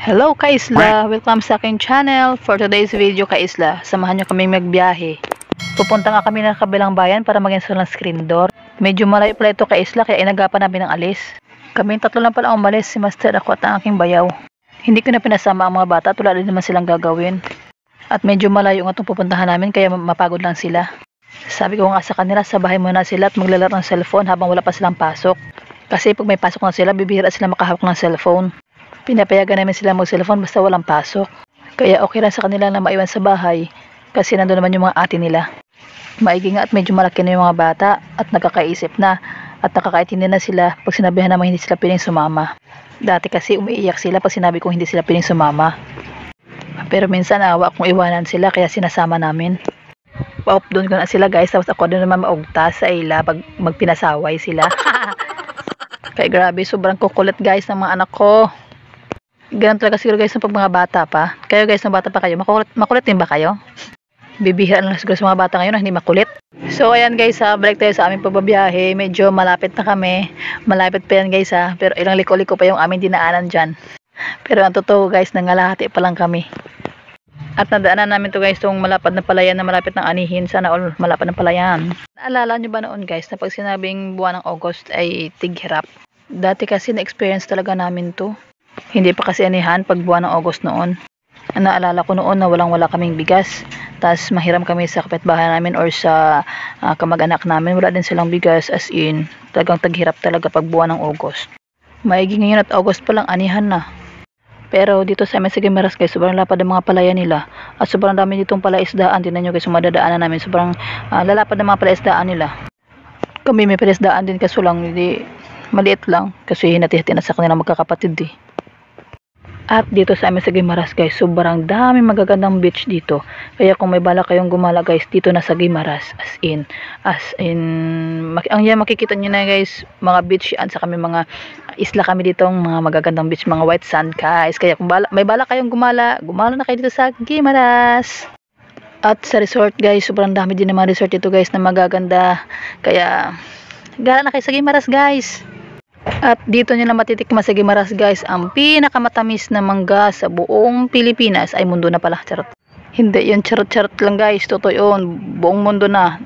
Hello Kaisla! Welcome sa aking channel. For today's video Kaisla, samahan nyo kaming magbiyahe. Pupunta nga kami ng kabilang bayan para mag-install ng screen door. Medyo malayo pala ito Kaisla, kaya inagapan namin ng alis. Kaming tatlo lang pala ang umalis, si Master, ako at ang aking bayaw. Hindi ko na pinasama ang mga bata at wala din naman silang gagawin. At medyo malayo nga itong pupuntahan namin, kaya mapagod lang sila. Sabi ko nga sa kanila, sa bahay muna sila at maglalaro ng cellphone habang wala pa silang pasok. Kasi pag may pasok na sila, bibihira sila makahawak ng cellphone. Pinapayagan namin sila mag-cellphone basta walang pasok. Kaya okay lang sa kanila na maiwan sa bahay kasi nandun naman yung mga ate nila. Maigi nga at medyo malaki na yung mga bata at nagkakaisip na at nakakaintindi na sila pag sinabihan naman hindi sila piling sumama. Dati kasi umiiyak sila pag sinabi kong hindi sila piling sumama. Pero minsan awa kung iwanan sila kaya sinasama namin. Pa-off doon ko na sila guys, tapos ako doon naman maugta sa ila pag magpinasaway sila. Kaya grabe, sobrang kukulit guys ng mga anak ko. Ganun talaga siguro guys ng pag mga bata pa. Kayo guys, ng bata pa kayo, makulit din ba kayo? Bibihira na siguro sa mga bata ngayon na hindi makulit. So ayan guys, balik tayo sa aming pagbabiyahe. Medyo malapit na kami. Malapit pa yan guys pero ilang liko-liko pa yung aming dinaanan dyan. Pero ang totoo guys, nangalahati pa lang kami. At nadaanan namin to guys, itong malapad na palayan na malapit ng anihin. Sana all malapad na palayan. Naalala nyo ba noon guys, na pag sinabing buwan ng August ay tighirap? Dati kasi na-experience talaga namin to. Hindi pa kasi anihan pag buwan ng August noon. Naalala ko noon na walang-wala kaming bigas. Tapos mahiram kami sa kapitbahay namin or sa kamag-anak namin. Wala din silang bigas, as in talagang taghirap talaga pag buwan ng August. Maigi ngayon at August pa lang anihan na. Pero dito sa amin sa Guimaras guys, sobrang lapad ang mga palaya nila. At sobrang dami ditong palaisdaan. Tingnan nyo guys, yung madadaanan namin. Sobrang lalapad ang mga palaisdaan nila. Kami may palaisdaan din kaso lang, hindi maliit lang. Kasi hinati-hati na sa kanila magkakapatid eh. At dito sa amin sa Guimaras guys, sobrang daming magagandang beach dito. Kaya kung may bala kayong gumala guys, dito na sa Guimaras. As in, ang yan makikita nyo na guys, mga beach yan. Sa kami mga isla kami dito, mga magagandang beach, mga white sand guys. Kaya kung may bala kayong gumala na kayo dito sa Guimaras. At sa resort guys, sobrang dami din ng mga resort dito guys na magaganda. Kaya, gala na kayo sa Guimaras guys. At dito nyo na matitikman sa Guimaras guys, ang pinakamatamis na mangga sa buong Pilipinas. Ay, mundo na pala, charot. Hindi yun, charot lang guys, totoo yun, buong mundo na.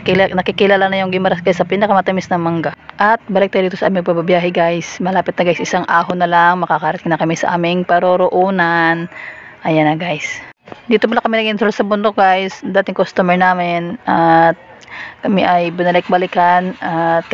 Nakikilala na yung Guimaras guys sa pinakamatamis na mangga. At balik tayo dito sa aming pababiyahe guys. Malapit na guys, isang ahon na lang, makakarating na kami sa aming paroroonan. Ayan na guys. Dito pala kami nag-install sa bundok guys, dating customer namin. At kami ay binalik-balikan. At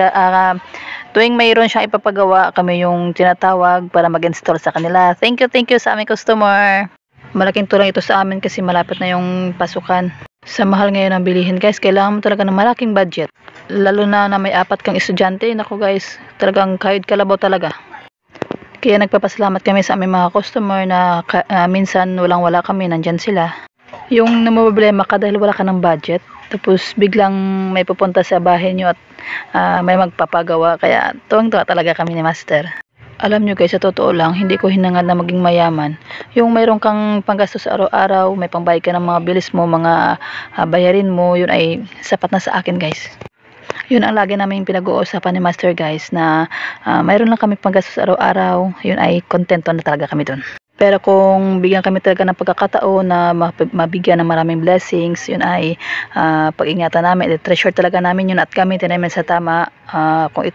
tuwing mayroon siyang ipapagawa, kami yung tinatawag para mag-install sa kanila. Thank you sa aming customer. Malaking tulong ito sa amin kasi malapit na yung pasukan. Sa mahal ngayon ang bilihin guys, kailangan mo talaga ng malaking budget. Lalo na may 4 kang estudyante, naku guys, talagang kahit kalabaw talaga. Kaya nagpapasalamat kami sa aming mga customer na minsan walang-wala kami, nandyan sila. Yung namumblema ka dahil wala ka ng budget, tapos biglang may pupunta sa bahay nyo at may magpapagawa, kaya tuwang-tuwa talaga kami ni Master. Alam nyo guys, sa totoo lang, hindi ko hinangad na maging mayaman. Yung mayroon kang panggastos sa araw-araw, may pambayad ka ng mga bilis mo, mga bayarin mo, yun ay sapat na sa akin guys. Yun ang lagi namin pinag-uusapan ni Master guys, na mayroon lang kami panggastos sa araw-araw, yun ay kontento na talaga kami dun. Pero kung bigyan kami talaga ng pagkakataon na mabigyan ng maraming blessings, yun ay pag-ingatan namin, treasure talaga namin yun at gamitin namin sa tama. Kung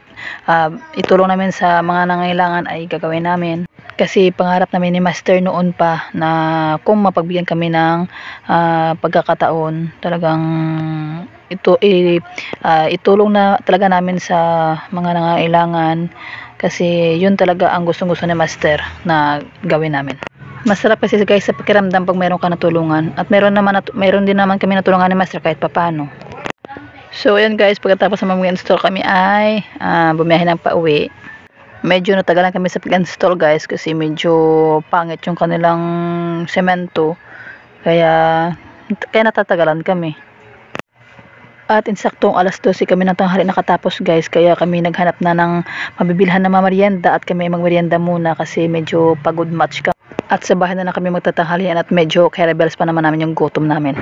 itulong namin sa mga nangailangan ay gagawin namin. Kasi pangarap namin ni Master noon pa na kung mapagbigyan kami ng pagkakataon, talagang itulong na talaga namin sa mga nangailangan. Kasi yun talaga ang gustong-gusto ni Master na gawin namin. Masarap kasi guys sa pakiramdam pag mayroon ka natulungan. At mayroon din naman kami natulungan ni Master kahit papano. So ayan guys, pagkatapos na mag-install kami ay bumiyahe ng pauwi. Medyo natagalan kami sa pag-install guys kasi medyo pangit yung kanilang semento. Kaya natatagalan kami. At insaktong alas 12 kami ng tanghali nakatapos guys, kaya kami naghanap na ng mabibilhan na merienda at kami magmerienda muna kasi medyo pagod match ka. At sa bahay na kami magtatanghalian at medyo carabels pa naman namin yung gutom namin.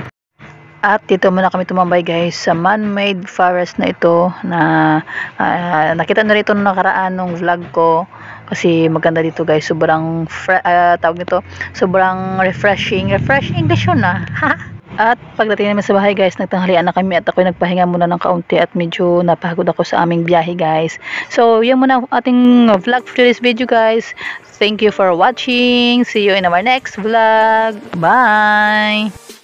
At dito muna kami tumambay guys sa man-made forest na ito na nakita na rito nung nakaraan nung vlog ko. Kasi maganda dito guys, sobrang tawag nito, sobrang refreshing English yun ah. At pagdating namin sa bahay guys, nagtanghalian na kami at ako nagpahinga muna ng kaunti at medyo napagod ako sa aming biyahe guys. So yan muna ang ating vlog for today's video guys. Thank you for watching. See you in our next vlog. Bye!